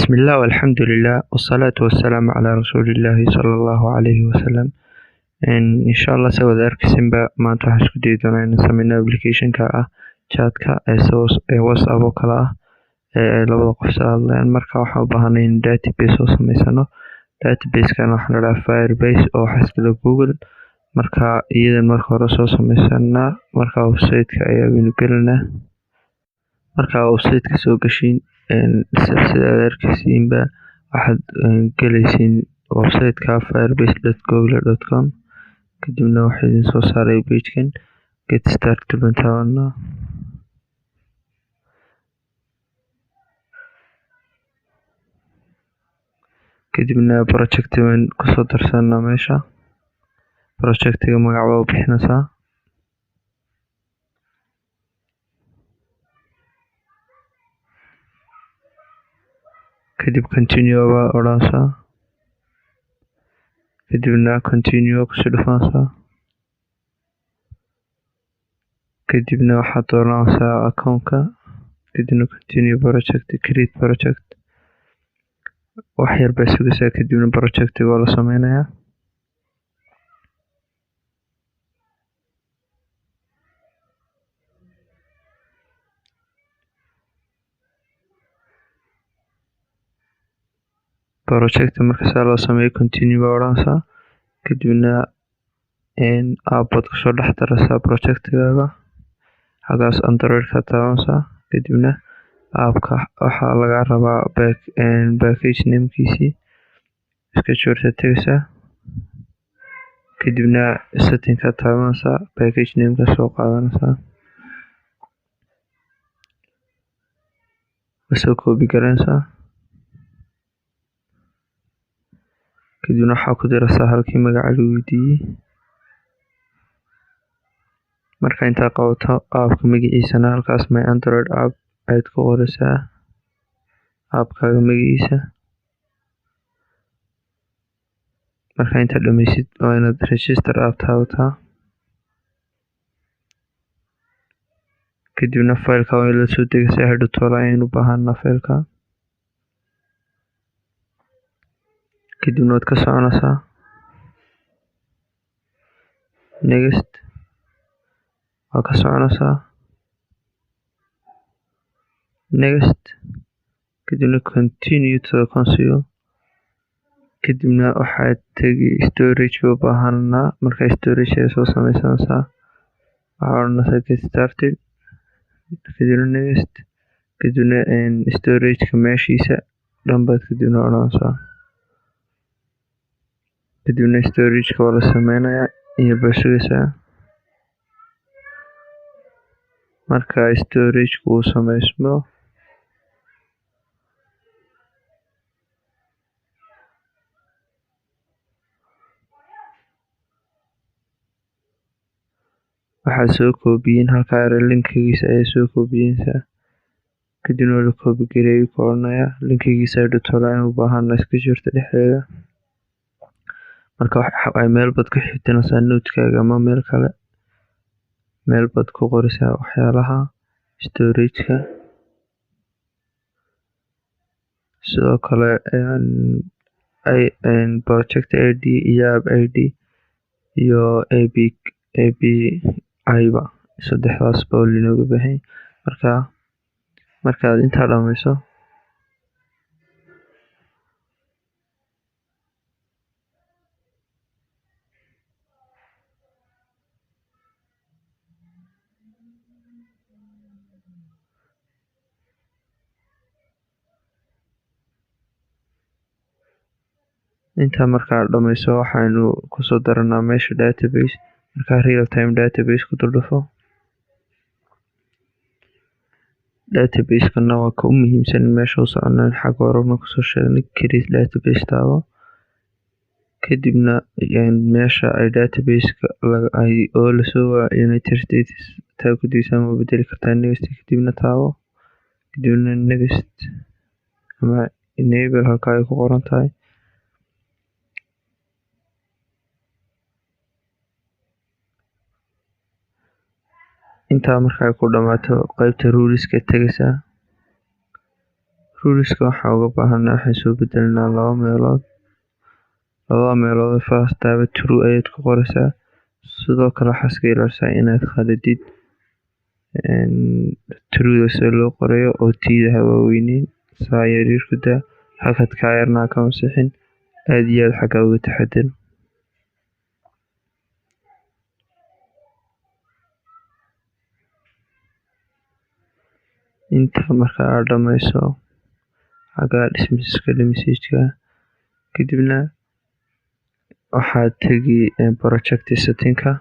بسم الله والحمد لله والصلاة والسلام على رسول الله صلى الله عليه وسلم. إن شاء الله سوى ذلك سنبا ما تحس كديدنا إن سمينا أبليكيشن كا chat-ka WhatsApp oo kala labada qof salaadlaan marka waxaan u baahanay in database oo samaysano. Database-kan waxaa la dhahaa Firebase oo xaskila Google. Marka iyadan marka hore soo samaysanaa marka website-ka ayaanu gelinaa. Marka website-ka soo gashin sida arkaysiinba waxaad galaysiin website-ka firebase.google.com kadibna waxaa idin soo saaray page-kan get started baan kadibna project-kan kusoo darsanaa meesha. Project-ga magac waa u bixinaysaa. kadib continue baa odhanaysaa. kadibna continue ku dhufanaysaa. kadibna waxaad dooranaysaa account-ka. kadibna continue project, create project. wax yar baa sugaysaa kadibna project-ga waa la sameynayaa. project marka saa loo sameeyo continue baa odhanaysaa. kadibna app baad kusoo dhex daraysaa project-gaaga. xagaas Android-ka taabanaysaa. kadibna app-ka waxaa laga rabaa package name-kiisii iska joorta tagaysaa. kadibna setting-ka taabanaysaa. package name-ka soo qaadanaysaa. soo copy garanaysaa. kadibna waxaa ku diraysaa halkii magaca lagu weydiiyey. marka intaa qabato app-ka magaciisana halkaas my Android app ayaad ku qoraysaa app-kaaga magaciisa. marka inta dhammaysid waa inaad register app taabataa. kadibna file-ka waa la soo degaysaa. hadhow toona ayaynu u baahanaa file-ka. kadibna waad ka soconaysaa next waa ka soconaysaa next kadibna continue to the console. kadibna waxaad tagi storage u baahanaa. marka storage ay soo samaysanaysaa waxaa odhanaysaa get started. kadibna next kadibna storage-ka meeshiisa dhanbaad kadibna odhanaysaa. kadibna storage-ka waa la sameynayaa iyo baa sugaysaa. marka storage-ku uu samaysmo waxaad soo koobiyin halkaa linkigiisa ayaa soo koobiyeysaa. kadibna waa la copy gareeyay ku odhanayaa linkigiisa hadhow toona ayaan u baahanaa iska jirta dhexdeeda. marka waxay meel bad ku xigtanaysaa note-kaaga ama meel kale. meel bad ku qoraysaa waxyaalaha storage-ka. sidoo kale project ID iyo app ID iyo API-ba saddexdaas baa linooga baahan. markaad intaa dhammayso waxaynu kusoo daranaa meesha database. marka real time database ku dhufo. database-kana waa ka u muhiimsan meesha u soconaa xagga horena kusoo sheegnay create database taabo. kadibna meesha ay database-ka oo lasoo United States taa ku diisa ma bedeli kartaa next kadibna taabo. kadibna next ama enable halka ay ku qoran tahay. intaa marka ay ku dhamaato qaybta rules-ka tagaysaa. Ruleska waxaan uga baahanaa waxaan soo bedelinaa 2 meelood. 2 meelood first tab true ayaad ku qoraysaa. Sidoo kale waxaad iska ilaalisa inaad khaldid true si loo qorayo oo tiida hawaaweynin saa yaryarku daa halkaad ka yarnaa ka masixin aad iyo aad xagga uga taxadar. inta marka aad dhamayso xagga dismisska message-ka kadibna waxaad tagi project setting-ka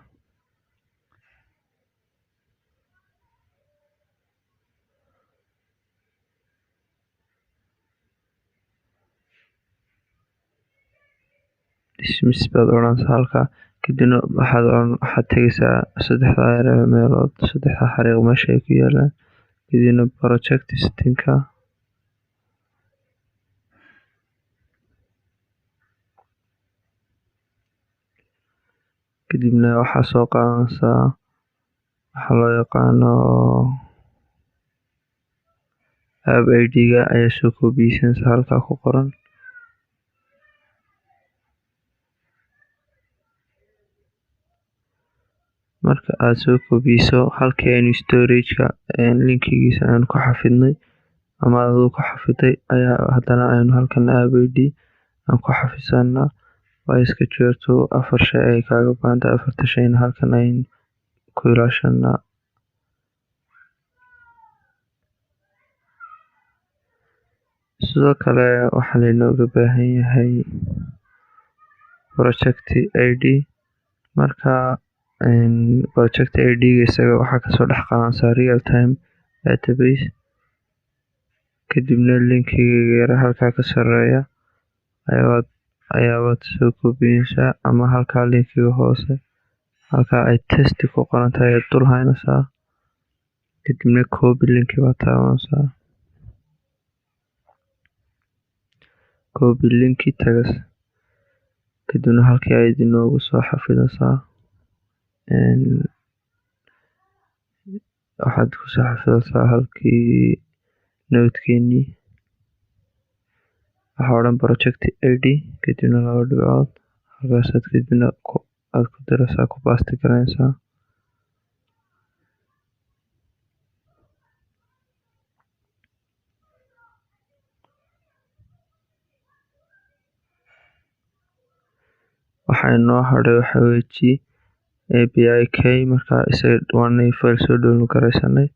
dismiss baad oranaysaa halka kadibna waxaad tagaysaa 3 meelood 3 xariiq meesha ay ku yaalaan kadibna project setting-ka kadibna waxaa soo qaadanaysaa waxa loo yaqaano app ID-ga ayaa soo koobiyeysanaysaa halka ku qoran. marka aad soo koobiyeyso halkii aynu storage-ka linkigiisa aan ku xafidnay ama aduu ku xafiday ayaa haddana aynu halkan app ID aan ku xafidsanaa waa iska jirto 4 shay ay kaaga baahanta 4 shayna halkan aynu ku ilaashanaa. sidoo kale waxaa laynooga baahan yahay project ID. marka project ID-ga isaga waxaa kasoo dhex qaadanaysaa real time database kadibna linkiga yara halkaa ka sarreeya ayaad soo koobiyeysaa ama halkaa linkiga hoose halkaa ay test ku qoran tahay ayaad dul haynaysaa kadibna copy linki baad taabanaysaa copy linki tagas kadibna halkii ayaad inoogu soo xafidaysaa waxaad ku soo xafidaysaa halkii note-keenii waxaa odhan project ID kadibna 2 dhibcood halkaasaad kadibna aad ku diraysaa ku paste garanaysaa. waxaa inoo hadhay waxa weeye API key marka isaga waanay file soo download garaysanay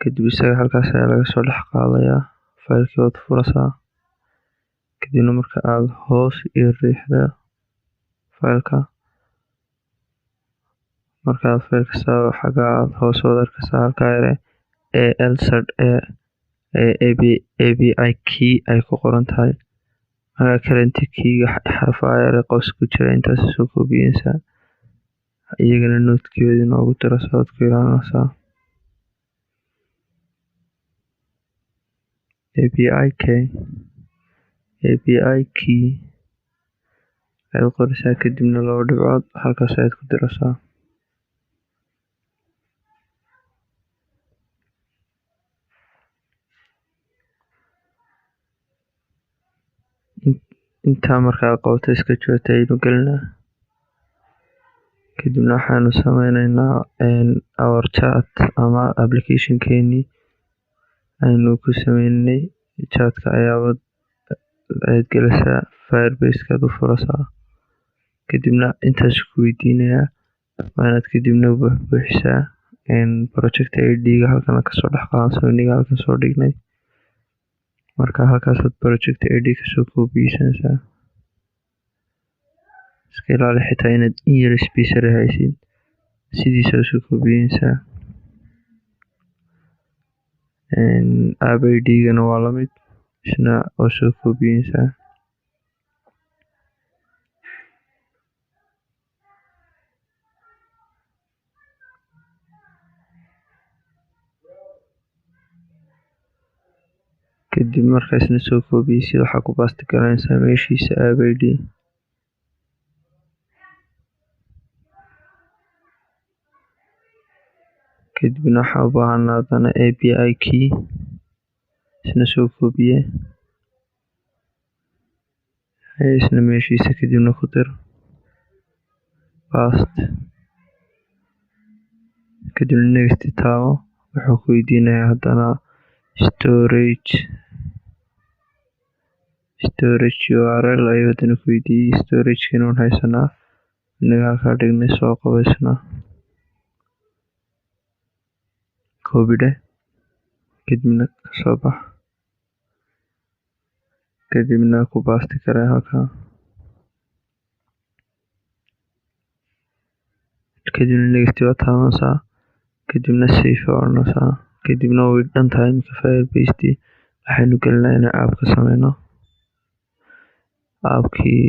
kadib isaga halkaas ayaa laga soo dhex qaadayaa filekii waad furaysaa kadibna marka aad hoos iyo riixda fileka markaad fileka saa xagga aad hoos wada arkaysaa halkaa yare ALSAD API key ay ku qoran tahay marka current key-ga xarfaha yare qoys ku jira intaas soo koobiyeysaa iyagana note-keeda inoogu diraysaa ood ku ilaalinaysaa API key ayaad qoraysaa kadibna 2 dhibcood halkaas ayaad ku diraysaa. intaa markaad qabato iska joogta aynu gelinaa kadibna waxaanu sameynaynaa our chat ama application keenii aynu ku sameynay chatka ayaad gelaysaa firebase-kaad u furaysaa kadibna intaas ku weydiinayaa waa inaad kadibna buuxisaa project ID-ga halkan kasoo dhex qaadanaysaa iniga halkan soo dhignay marka halkaasaad project ID kasoo koobiyeysanaysaa iska ilaali xitaa inaad in yar space haysid sidiisa soo koobiyeysaa. app ID-gana waa la mid isna oo soo koobiyeysaa kadib markaasna soo koobiyeysid waxaa ku paste garanaysaa meeshiisa app ID kadibna waxaa u baahanaa haddana API key isna soo koobiye isna meeshiisa kadibna ku dir past kadibna next taabo wuxuu ku weydiinayaa haddana storage url ayuu haddana ku weydiiyey storagekina waan haysanaa inaga halkaa dhignay soo qabaysna koobidhe kadibna kasoo bax kadibna ku baasti kare halkaa kadibna next waa taabanaysaa kadibna save odhanaysaa kadibna way dhan tahay imika firebase waxaynu gelinaa inaan app ka sameyno appkii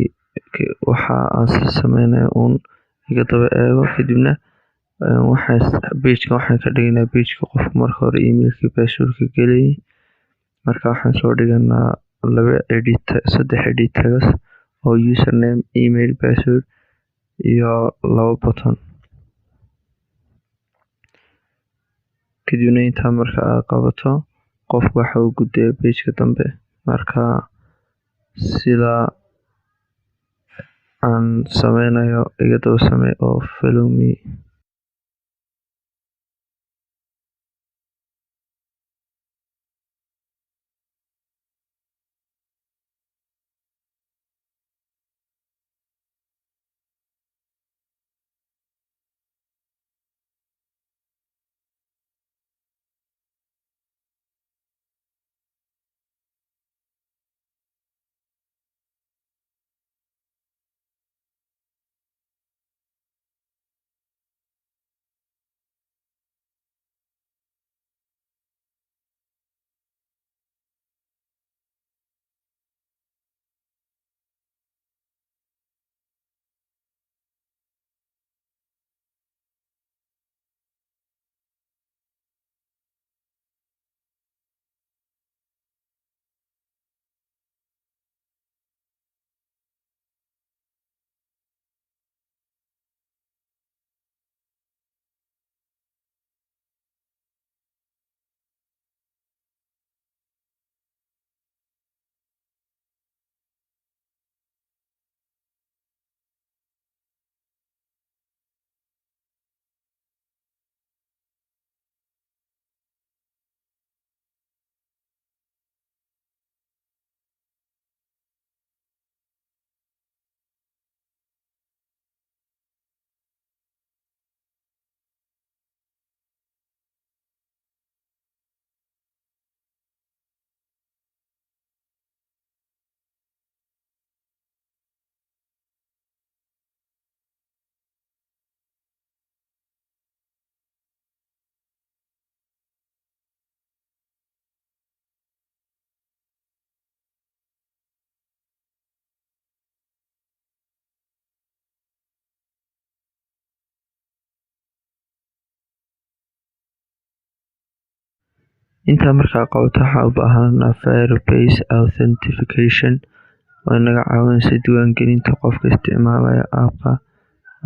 waxa aan sameynay uun iga daba eego kadibna pageka waxaan ka dhiganaa pageka qofka marka hore emailkii passwordka geliyay marka waxaan soo dhiganaa 3 edit tags oo username email password iyo 2 button kadibna intaa marka aad qabato qofku waxa uu gudbaya pageka dambe marka sida aan sameynayo iga daba samee oo follow me intaa markaa qabato waxaa u baahanaa firebase authentication oo inaga caawinaysa diiwaangelinta qofka isticmaalaya appka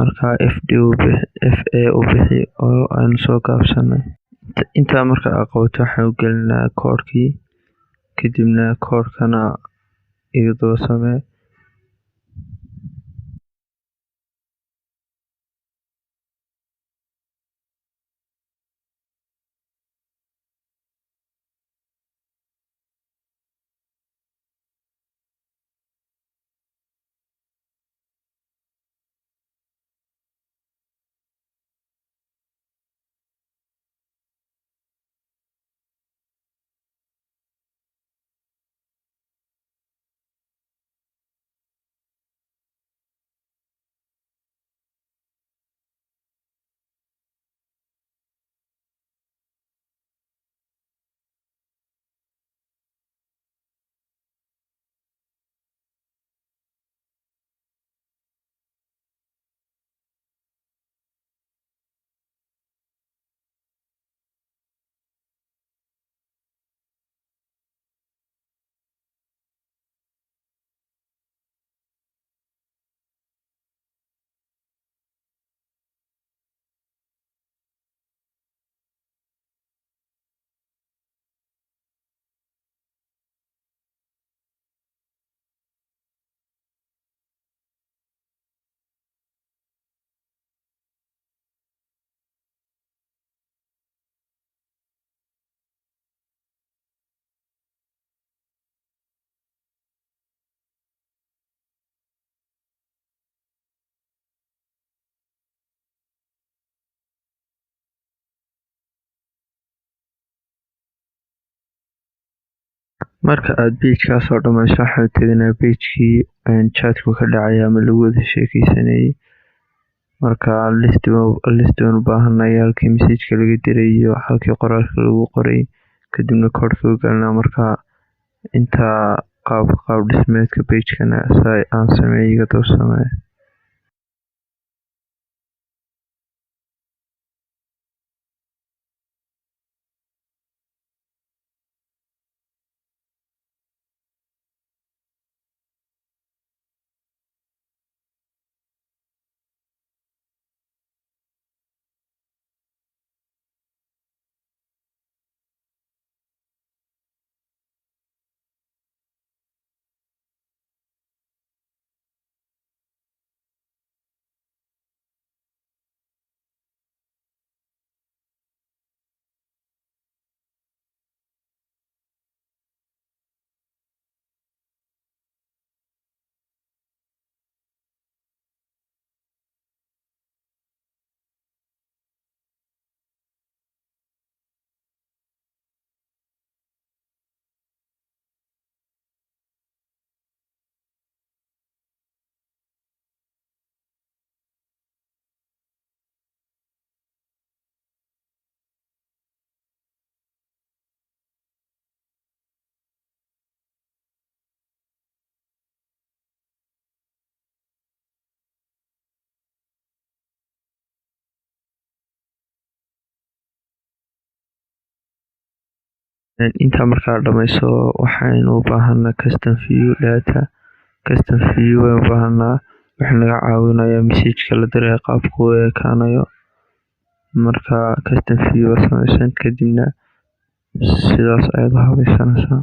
markaa fa u bixi oo aynu soo gaabsanay intaa marka aad qabato waxaan u gelinaa koodhkii kadibna koodhkana iga daba samee Marka aad page-kaas oo dhammayso waxaad teganaa page-kii chat-ku ka dhacay ama lagu wada sheekeysanayay. Marka list baan u baahanahay halkii message-ka laga diray iyo halkii qoraalka lagu qoray, kadibna code-ka u galnaa. Marka inta qaab dhismeedka page-kana aan sameeyay iga daba samee. Intaa markaa dhammayso waxaynu u baahanaa custom view data. Custom view waan u baahanaa, wuxuu naga caawinayaa message-ka la diray qaabku u ekaanayo. Marka custom view waa samaysan kadibna sidaas ayaad u habaysanaysaa.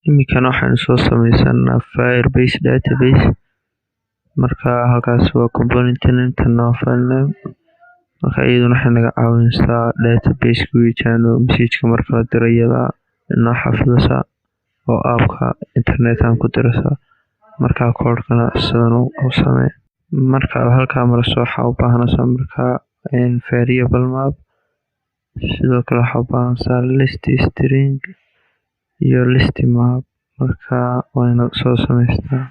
Iminkana waxaynu soo samaysanaa Firebase database. Marka halkaas waa component name, tan waa file name. Marka iyaduna waxay naga caawinaysaa database-ka weydiino message-ka marka la diray iyada inoo xafidaysa oo app-ka internet-aan ku diraysa. Marka code-kana sidan u samee. Marka aad halkaa marayso waxaa u baahanaysaa markaa variable map, sidoo kale waxaa u baahanaysaa list string iyo list map. Marka wayna soo samaystaa.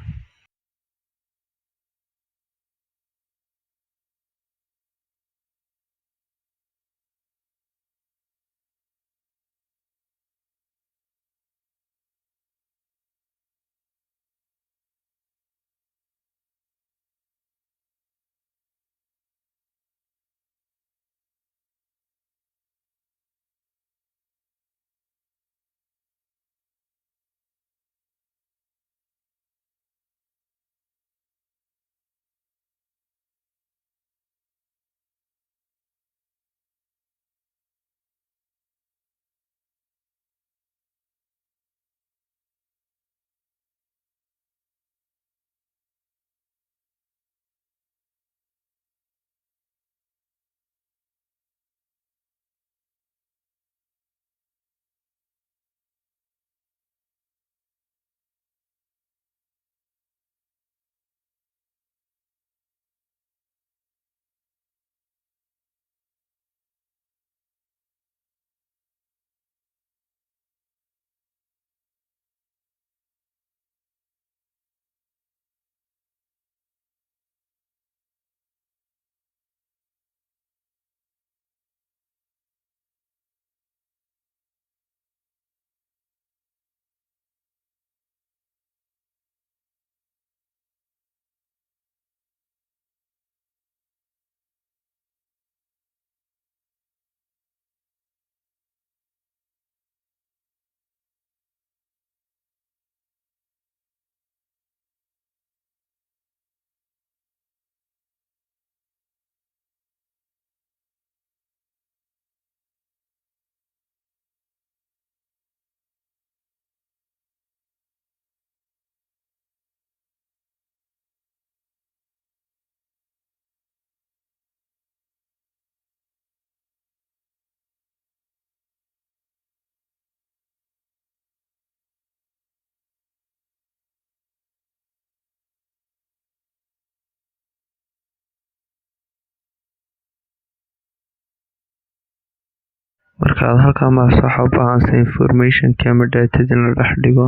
marka halkan waxaa u baahantahay information-kii ama data-da in la dhex dhigo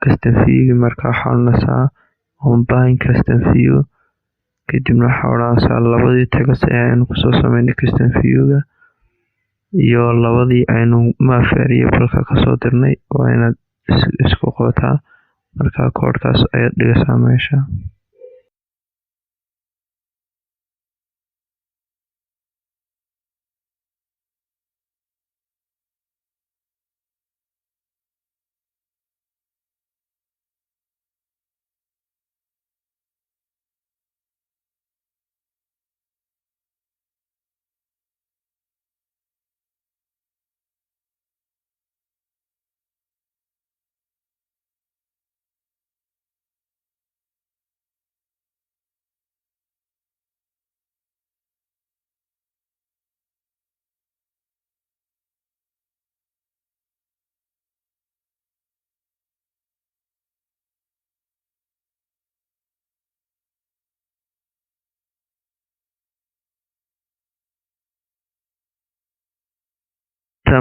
custom view-ga. marka waxaa odhanaysaa combine custom view, kadibna waxaa odhanaysaa labadii tags aynu kusoo sameynay custom view-ga iyo labadii aynu map variable-ka kasoo dirnay waa inaad isku qabataa. marka koodhkaas ayaad dhigaysaa meesha.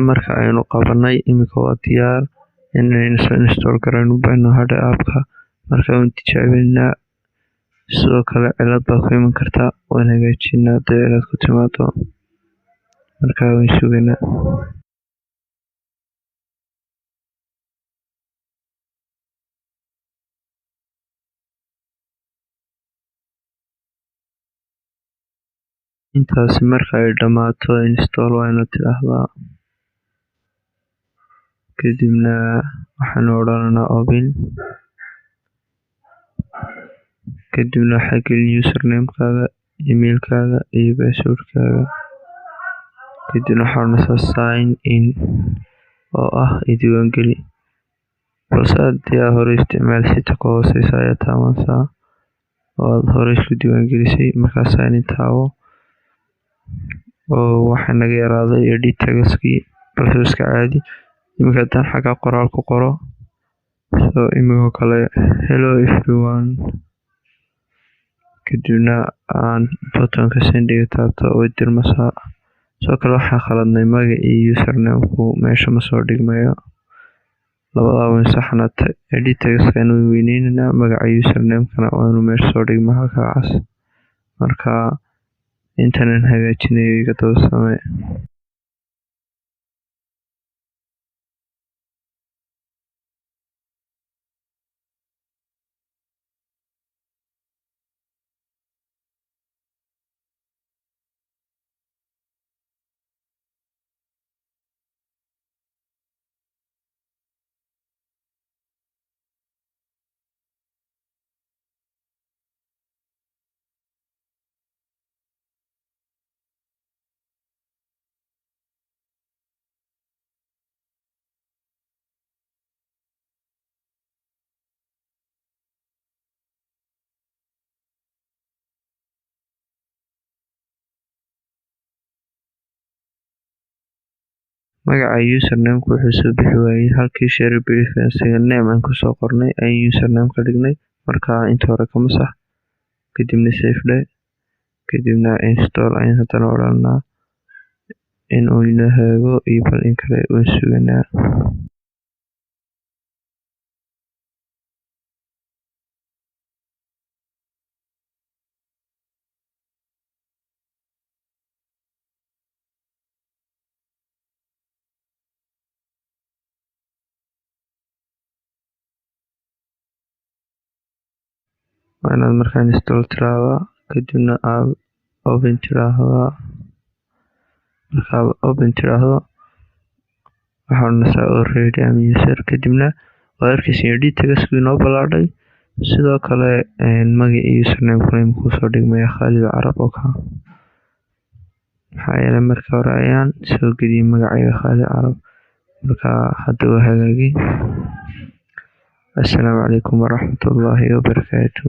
marka aynu qabanay iminka waa diyaar inaynu soo install garayno bayno hadda app-ka. marka waan tijaabinaa, sidoo kale cilad baa ku iman karta, waan hagaajinaa haddii cilad ku timaado. marka waan sugaynaa. intaasi marka ay dhammaato install waa inaad tidhaahdaa, kadibna waxaanu odhanaynaa open, kadibna waxaa gelin username-kaaga, email-kaaga iyo password-kaaga, kadibna waxaa odhanaysaa sign in oo ah idiiwaangeli. balse haddii aad hore isticmaalisay ta ka hooseysa ayaa taabanaysaa oo aad hore isku diiwaangelisay. markaa sign in taabo oo waxaa naga yaraaday edit tags-kii, balse iska caadi. iminka haddaan xagga qoraal ku qoro, so imika kale hello everyone, kadibna aan buttonka send-iga taabto way dirmaysaa. sidoo kale waxaan khaladnay magacii username-ku meesha ma soo dhigmayo. labadaba waan saxnaa. edit tags-kan way weyneynayna, magaca username-kana waa inuu meesha soo dhigmaa halka cas. marka intanan hagaajinayo iga daba samee. magaca username-ku wuxuu soo bixi waayey, halkii share preference-ga name aan kusoo qornay ayaan username ka dhignay. marka inta hore ka masax, kadibna save dhe, kadibna install ayaan haddana odhanaa in uu inoo hagaago iyo bal in kale waan sugaynaa. waa inaad markaa install tiraahdaa, kadibna aad open tiraahdaa. markaad open tiraahdo waxaa odhanaysaa already am user, kadibna waad arkaysaa edit tags-ku inoo balaadhay. sidoo kale magacii username-kuna imikuu soo dhigmaya Khalid Carab oo ka, maxaa yeelay markii hore ayaan soo geliyey magacayga Khalid Carab. marka hadda waa hagaagay. assalaamu calaykum waraxmatullaahi wabarakaatu.